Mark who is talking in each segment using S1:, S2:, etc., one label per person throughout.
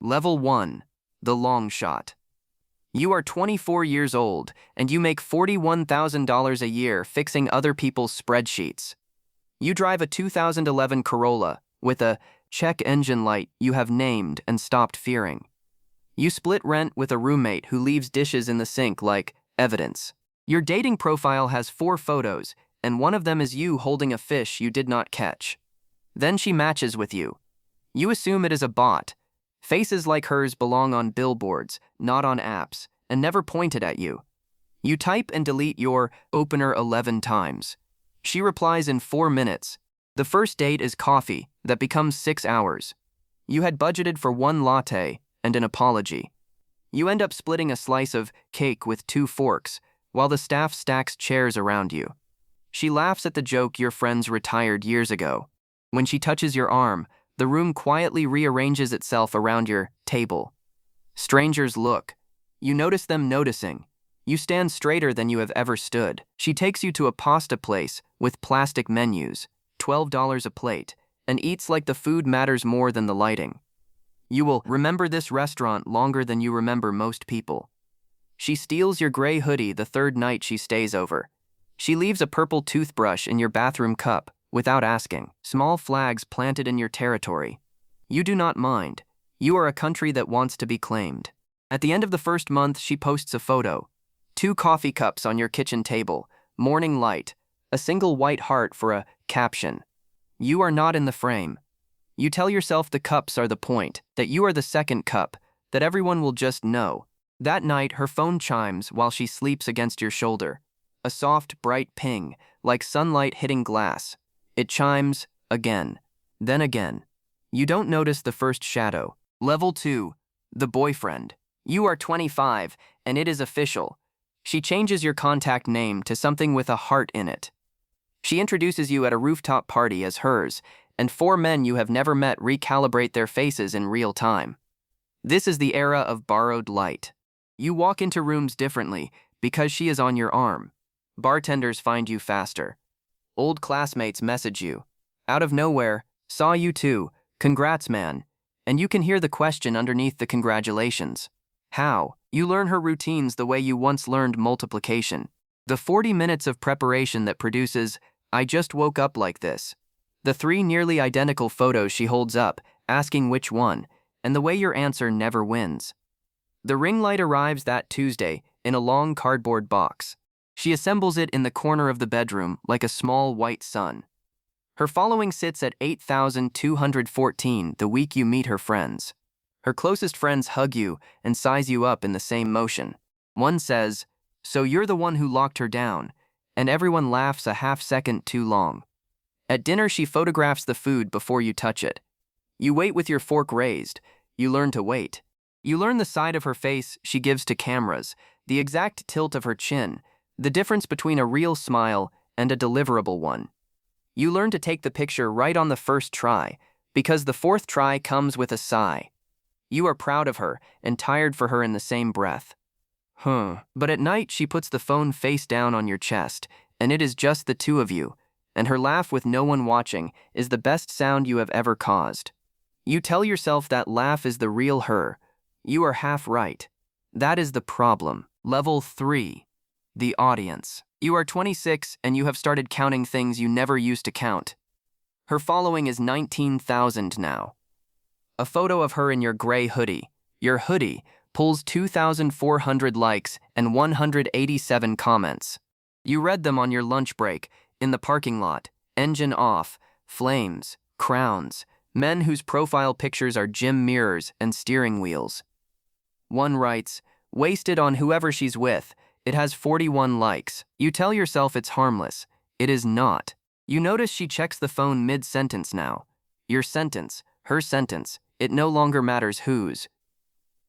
S1: Level 1. The long shot. You are 24 years old, and you make $41,000 a year fixing other people's spreadsheets. You drive a 2011 Corolla with a check engine light you have named and stopped fearing. You split rent with a roommate who leaves dishes in the sink like evidence. Your dating profile has 4 photos, and one of them is you holding a fish you did not catch. Then she matches with you. You assume it is a bot. Faces like hers belong on billboards, not on apps, and never pointed at you. You type and delete your opener 11 times. She replies in 4 minutes. The first date is coffee that becomes 6 hours. You had budgeted for 1 latte and an apology. You end up splitting a slice of cake with 2 forks while the staff stacks chairs around you. She laughs at the joke your friends retired years ago. When she touches your arm, the room quietly rearranges itself around your table. Strangers look. You notice them noticing. You stand straighter than you have ever stood. She takes you to a pasta place with plastic menus, $12 a plate, and eats like the food matters more than the lighting. You will remember this restaurant longer than you remember most people. She steals your gray hoodie the 3rd night she stays over. She leaves a purple toothbrush in your bathroom cup without asking. Small flags planted in your territory. You do not mind. You are a country that wants to be claimed. At the end of the first month, she posts a photo. 2 coffee cups on your kitchen table, morning light, a single white heart for a caption. You are not in the frame. You tell yourself the cups are the point, that you are the second cup, that everyone will just know. That night, her phone chimes while she sleeps against your shoulder. A soft, bright ping, like sunlight hitting glass. It chimes again, then again. You don't notice the first shadow. Level 2. The boyfriend. You are 25, and it is official. She changes your contact name to something with a heart in it. She introduces you at a rooftop party as hers, and 4 men you have never met recalibrate their faces in real time. This is the era of borrowed light. You walk into rooms differently because she is on your arm. Bartenders find you faster. Old classmates message you. Out of nowhere, saw you too, congrats man. And you can hear the question underneath the congratulations. How? You learn her routines the way you once learned multiplication. The 40 minutes of preparation that produces, I just woke up like this. The 3 nearly identical photos she holds up, asking which one, and the way your answer never wins. The ring light arrives that Tuesday in a long cardboard box. She assembles it in the corner of the bedroom like a small white sun. Her following sits at 8,214 the week you meet her friends. Her closest friends hug you and size you up in the same motion. One says, "So you're the one who locked her down," and everyone laughs a half-second too long. At dinner, she photographs the food before you touch it. You wait with your fork raised. You learn to wait. You learn the side of her face she gives to cameras, the exact tilt of her chin, the difference between a real smile and a deliverable one. You learn to take the picture right on the first try, because the 4th try comes with a sigh. You are proud of her and tired for her in the same breath. But at night she puts the phone face down on your chest, and it is just the 2 of you, and her laugh with no one watching is the best sound you have ever caused. You tell yourself that laugh is the real her. You are half right. That is the problem. Level 3. The audience. You are 26 and you have started counting things you never used to count. Her following is 19,000 now. A photo of her in your gray hoodie. Your hoodie pulls 2,400 likes and 187 comments. You read them on your lunch break, in the parking lot, engine off, flames, crowns, men whose profile pictures are gym mirrors and steering wheels. One writes, "Wasted on whoever she's with. It has 41 likes. You tell yourself it's harmless. It is not. You notice she checks the phone mid-sentence now. Your sentence, her sentence, it no longer matters whose.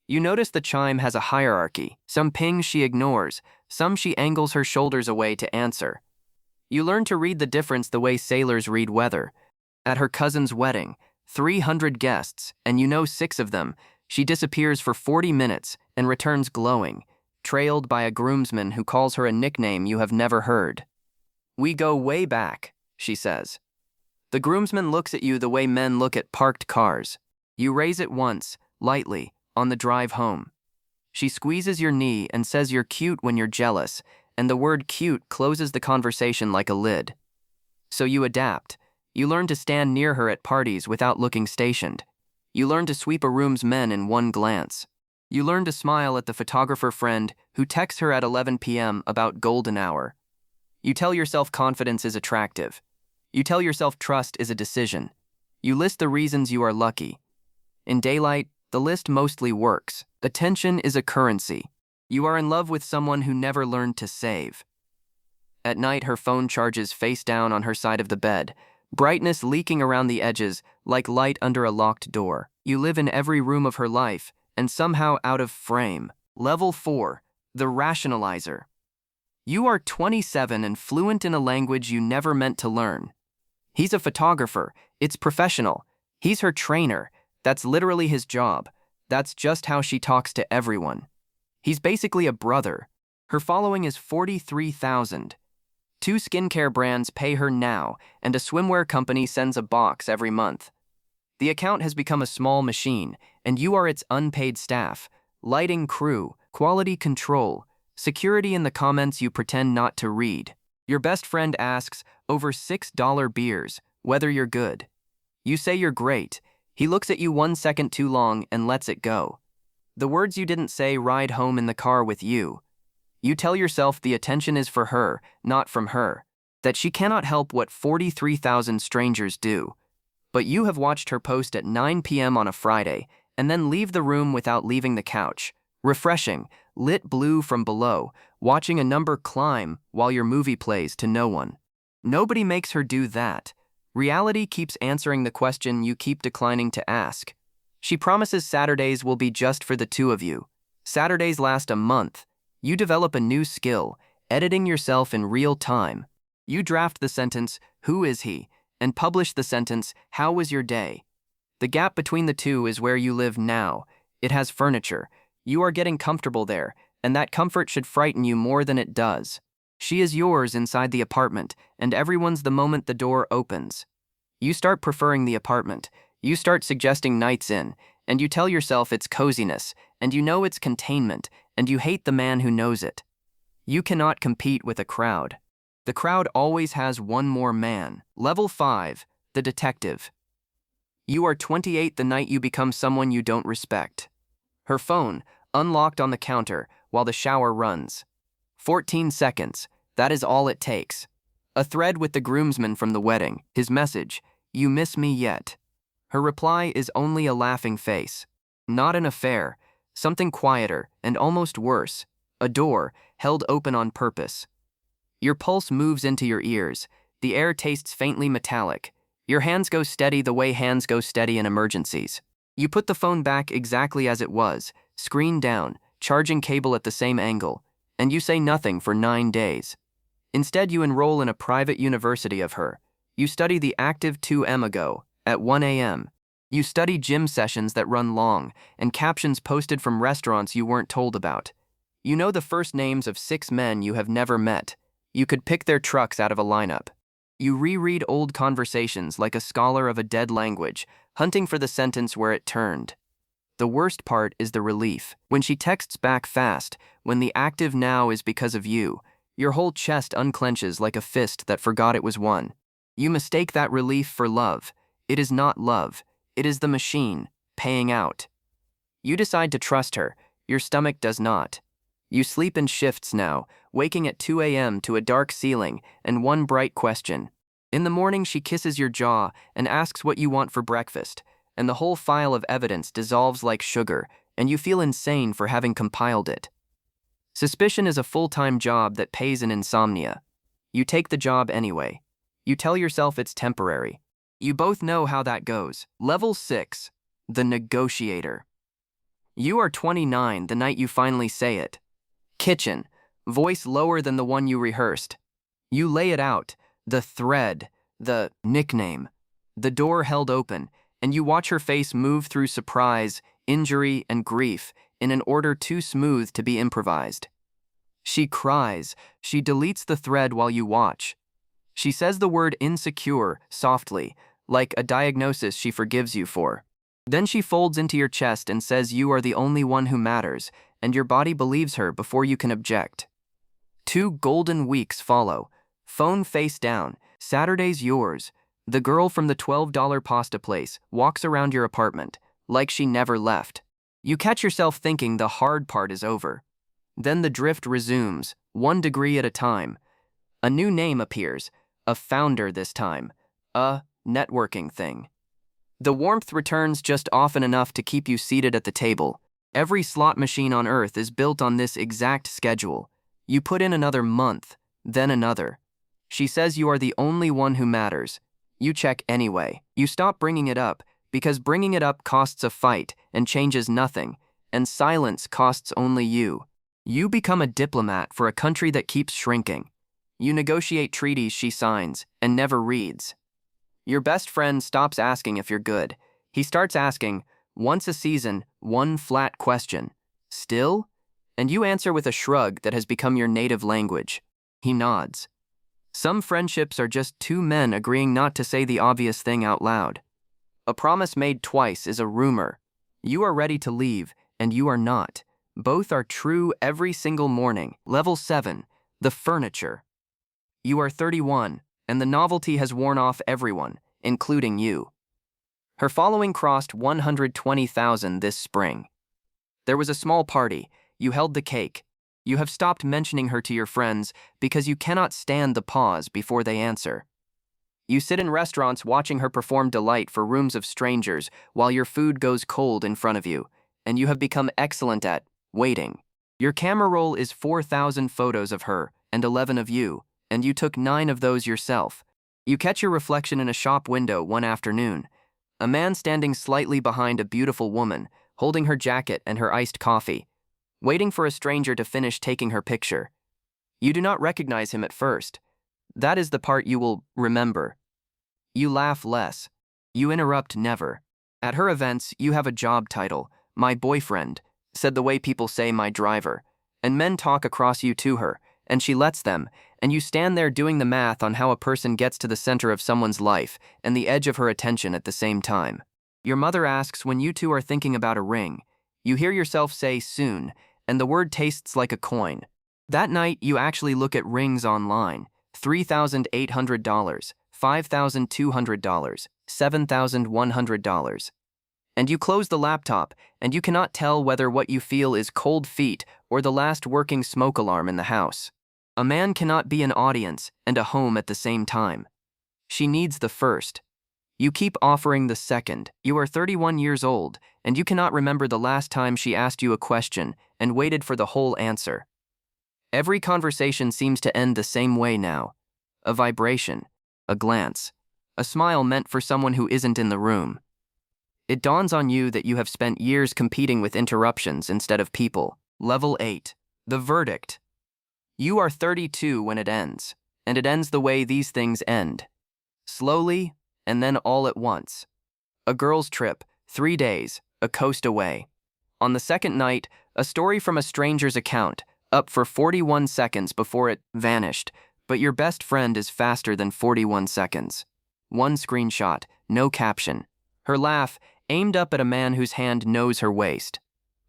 S1: You notice the chime has a hierarchy. Some pings she ignores, some she angles her shoulders away to answer. You learn to read the difference the way sailors read weather. At her cousin's wedding, 300 guests, and you know 6 of them, she disappears for 40 minutes and returns glowing, trailed by a groomsman who calls her a nickname you have never heard. "We go way back," she says. The groomsman looks at you the way men look at parked cars. You raise it once, lightly, on the drive home. She squeezes your knee and says you're cute when you're jealous, and the word cute closes the conversation like a lid. So you adapt. You learn to stand near her at parties without looking stationed. You learn to sweep a room's men in one glance. You learn to smile at the photographer friend who texts her at 11 p.m. about golden hour. You tell yourself confidence is attractive. You tell yourself trust is a decision. You list the reasons you are lucky. In daylight, the list mostly works. Attention is a currency. You are in love with someone who never learned to save. At night, her phone charges face down on her side of the bed, brightness leaking around the edges like light under a locked door. You live in every room of her life, and somehow out of frame. Level 4, the Rationalizer. You are 27 and fluent in a language you never meant to learn. He's a photographer. It's professional. He's her trainer. That's literally his job. That's just how she talks to everyone. He's basically a brother. Her following is 43,000. 2 skincare brands pay her now, and a swimwear company sends a box every month. The account has become a small machine, and you are its unpaid staff, lighting crew, quality control, security in the comments you pretend not to read. Your best friend asks, over $6 beers, whether you're good. You say you're great. He looks at you 1 second too long and lets it go. The words you didn't say ride home in the car with you. You tell yourself the attention is for her, not from her, that she cannot help what 43,000 strangers do. But you have watched her post at 9 p.m. on a Friday and then leave the room without leaving the couch, refreshing, lit blue from below, watching a number climb while your movie plays to no one. Nobody makes her do that. Reality keeps answering the question you keep declining to ask. She promises Saturdays will be just for the two of you. Saturdays last a month. You develop a new skill, editing yourself in real time. You draft the sentence, "Who is he?" and publish the sentence, "How was your day?" The gap between the two is where you live now. It has furniture. You are getting comfortable there, and that comfort should frighten you more than it does. She is yours inside the apartment, and everyone's the moment the door opens. You start preferring the apartment. You start suggesting nights in, and you tell yourself it's coziness, and you know it's containment, and you hate the man who knows it. You cannot compete with a crowd. The crowd always has one more man. Level 5, the Detective. You are 28 the night you become someone you don't respect. Her phone, unlocked on the counter while the shower runs. 14 seconds, that is all it takes. A thread with the groomsman from the wedding, his message, "You miss me yet?" Her reply is only a laughing face. Not an affair, something quieter and almost worse, a door held open on purpose. Your pulse moves into your ears, the air tastes faintly metallic. Your hands go steady the way hands go steady in emergencies. You put the phone back exactly as it was, screen down, charging cable at the same angle, and you say nothing for 9 days. Instead, you enroll in a private university of her. You study the active 2M ago, at 1 a.m. You study gym sessions that run long, and captions posted from restaurants you weren't told about. You know the first names of 6 men you have never met. You could pick their trucks out of a lineup. You reread old conversations like a scholar of a dead language, hunting for the sentence where it turned. The worst part is the relief. When she texts back fast, when the active now is because of you, your whole chest unclenches like a fist that forgot it was won. You mistake that relief for love. It is not love. It is the machine, paying out. You decide to trust her. Your stomach does not. You sleep in shifts now, waking at 2 a.m. to a dark ceiling and one bright question. In the morning, she kisses your jaw and asks what you want for breakfast, and the whole file of evidence dissolves like sugar, and you feel insane for having compiled it. Suspicion is a full-time job that pays in insomnia. You take the job anyway. You tell yourself it's temporary. You both know how that goes. Level 6, the Negotiator. You are 29 the night you finally say it. Kitchen, voice lower than the one you rehearsed. You lay it out, the thread, the nickname, the door held open, and you watch her face move through surprise, injury, and grief in an order too smooth to be improvised. She cries. She deletes the thread while you watch. She says the word insecure softly, like a diagnosis she forgives you for. Then she folds into your chest and says you are the only one who matters, and your body believes her before you can object. 2 golden weeks follow. Phone face down. Saturday's yours. The girl from the $12 pasta place walks around your apartment, like she never left. You catch yourself thinking the hard part is over. Then the drift resumes, 1 degree at a time. A new name appears, a founder this time, a networking thing. The warmth returns just often enough to keep you seated at the table. Every slot machine on Earth is built on this exact schedule. You put in another month, then another. She says you are the only one who matters. You check anyway. You stop bringing it up, because bringing it up costs a fight and changes nothing, and silence costs only you. You become a diplomat for a country that keeps shrinking. You negotiate treaties she signs and never reads. Your best friend stops asking if you're good. He starts asking, once a season, 1 flat question. Still? And you answer with a shrug that has become your native language. He nods. Some friendships are just 2 men agreeing not to say the obvious thing out loud. A promise made twice is a rumor. You are ready to leave, and you are not. Both are true every single morning. Level 7, the furniture. You are 31, and the novelty has worn off everyone, including you. Her following crossed 120,000 this spring. There was a small party. You held the cake. You have stopped mentioning her to your friends because you cannot stand the pause before they answer. You sit in restaurants watching her perform delight for rooms of strangers while your food goes cold in front of you, and you have become excellent at waiting. Your camera roll is 4,000 photos of her and 11 of you, and you took 9 of those yourself. You catch your reflection in a shop window one afternoon. A man standing slightly behind a beautiful woman, holding her jacket and her iced coffee, waiting for a stranger to finish taking her picture. You do not recognize him at first. That is the part you will remember. You laugh less. You interrupt never. At her events, you have a job title, my boyfriend, said the way people say my driver, and men talk across you to her, and she lets them, and you stand there doing the math on how a person gets to the center of someone's life and the edge of her attention at the same time. Your mother asks when you 2 are thinking about a ring. You hear yourself say soon, and the word tastes like a coin. That night, you actually look at rings online. $3,800, $5,200, $7,100. And you close the laptop, and you cannot tell whether what you feel is cold feet or the last working smoke alarm in the house. A man cannot be an audience and a home at the same time. She needs the first. You keep offering the second. You are 31 years old, and you cannot remember the last time she asked you a question and waited for the whole answer. Every conversation seems to end the same way now. A vibration, a glance, a smile meant for someone who isn't in the room. It dawns on you that you have spent years competing with interruptions instead of people. Level 8. The verdict. You are 32 when it ends, and it ends the way these things end. Slowly, and then all at once. A girl's trip, 3 days, a coast away. On the second night, a story from a stranger's account, up for 41 seconds before it vanished, but your best friend is faster than 41 seconds. 1 screenshot, no caption. Her laugh, aimed up at a man whose hand knows her waist.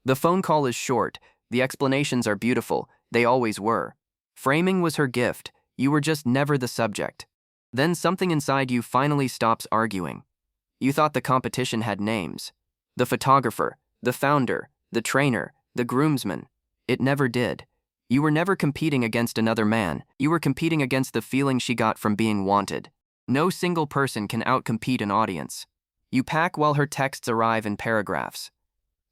S1: The phone call is short, the explanations are beautiful, they always were. Framing was her gift, you were just never the subject. Then something inside you finally stops arguing. You thought the competition had names. The photographer, the founder, the trainer, the groomsman. It never did. You were never competing against another man, you were competing against the feeling she got from being wanted. No single person can outcompete an audience. You pack while her texts arrive in paragraphs.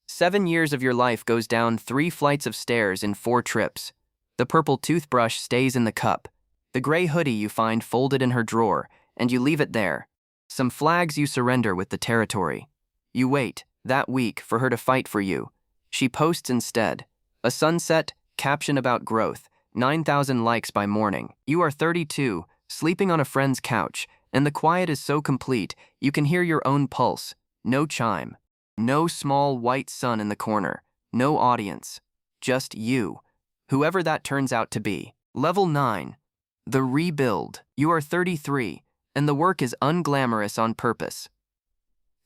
S1: 7 years of your life goes down 3 flights of stairs in 4 trips. The purple toothbrush stays in the cup. The gray hoodie you find folded in her drawer, and you leave it there. Some flags you surrender with the territory. You wait, that week, for her to fight for you. She posts instead. A sunset, caption about growth, 9,000 likes by morning. You are 32, sleeping on a friend's couch, and the quiet is so complete, you can hear your own pulse. No chime. No small white sun in the corner. No audience. Just you. Whoever that turns out to be. Level 9. The rebuild. You are 33, and the work is unglamorous on purpose.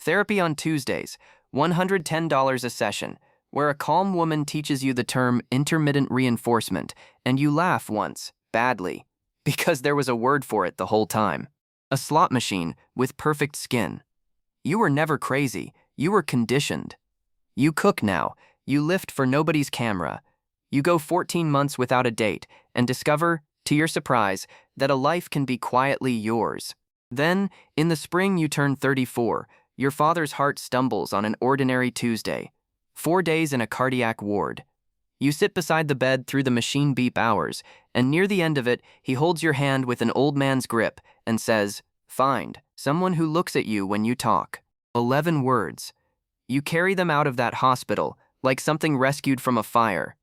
S1: Therapy on Tuesdays, $110 a session, where a calm woman teaches you the term intermittent reinforcement, and you laugh once, badly, because there was a word for it the whole time. A slot machine with perfect skin. You were never crazy, you were conditioned. You cook now, you lift for nobody's camera. You go 14 months without a date and discover, to your surprise, that a life can be quietly yours. Then, in the spring you turn 34, your father's heart stumbles on an ordinary Tuesday. 4 days in a cardiac ward. You sit beside the bed through the machine beep hours, and near the end of it, he holds your hand with an old man's grip and says, "Find someone who looks at you when you talk." 11 words. You carry them out of that hospital like something rescued from a fire.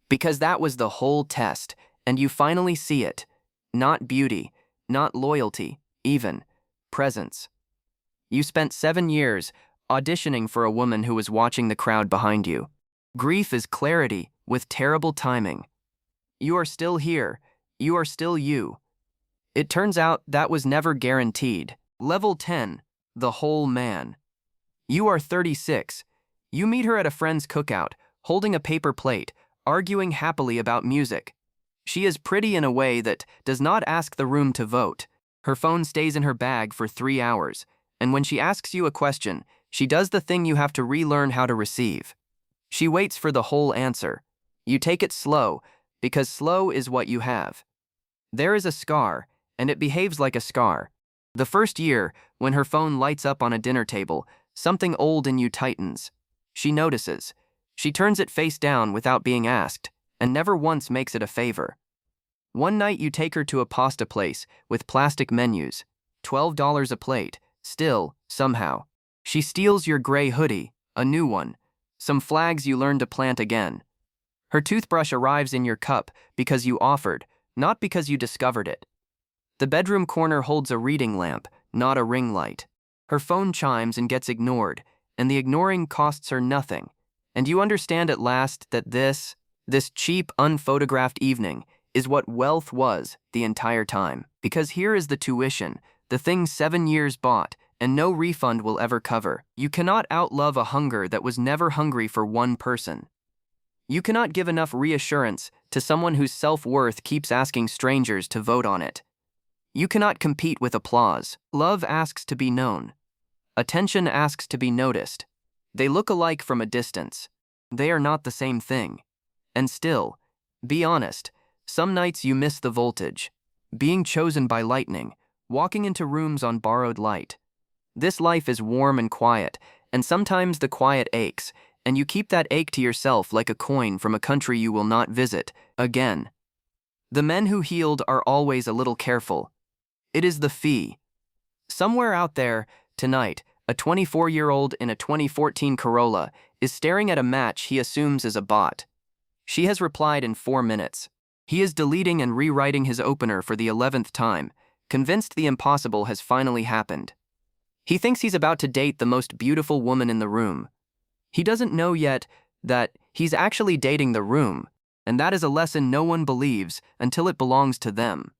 S1: Because that was the whole test, and you finally see it. Not beauty, not loyalty, even presence. You spent 7 years auditioning for a woman who was watching the crowd behind you. Grief is clarity with terrible timing. You are still here. You are still you. It turns out that was never guaranteed. Level 10, the whole man. You are 36. You meet her at a friend's cookout, holding a paper plate, arguing happily about music. She is pretty in a way that does not ask the room to vote. Her phone stays in her bag for 3 hours, and when she asks you a question, she does the thing you have to relearn how to receive. She waits for the whole answer. You take it slow, because slow is what you have. There is a scar, and it behaves like a scar. The first year, when her phone lights up on a dinner table, something old in you tightens. She notices. She turns it face down without being asked, and never once makes it a favor. One night you take her to a pasta place with plastic menus, $12 a plate, still, somehow. She steals your gray hoodie, a new one, some flags you learn to plant again. Her toothbrush arrives in your cup because you offered, not because you discovered it. The bedroom corner holds a reading lamp, not a ring light. Her phone chimes and gets ignored, and the ignoring costs her nothing. And you understand at last that this cheap, unphotographed evening is what wealth was the entire time. Because here is the tuition, the thing 7 years bought, and no refund will ever cover. You cannot outlove a hunger that was never hungry for one person. You cannot give enough reassurance to someone whose self-worth keeps asking strangers to vote on it. You cannot compete with applause. Love asks to be known. Attention asks to be noticed. They look alike from a distance. They are not the same thing. And still, be honest, some nights you miss the voltage. Being chosen by lightning, walking into rooms on borrowed light. This life is warm and quiet, and sometimes the quiet aches, and you keep that ache to yourself like a coin from a country you will not visit again. The men who healed are always a little careful. It is the fee. Somewhere out there, tonight, a 24-year-old in a 2014 Corolla is staring at a match he assumes is a bot. She has replied in 4 minutes. He is deleting and rewriting his opener for the 11th time, convinced the impossible has finally happened. He thinks he's about to date the most beautiful woman in the room. He doesn't know yet that he's actually dating the room, and that is a lesson no one believes until it belongs to them.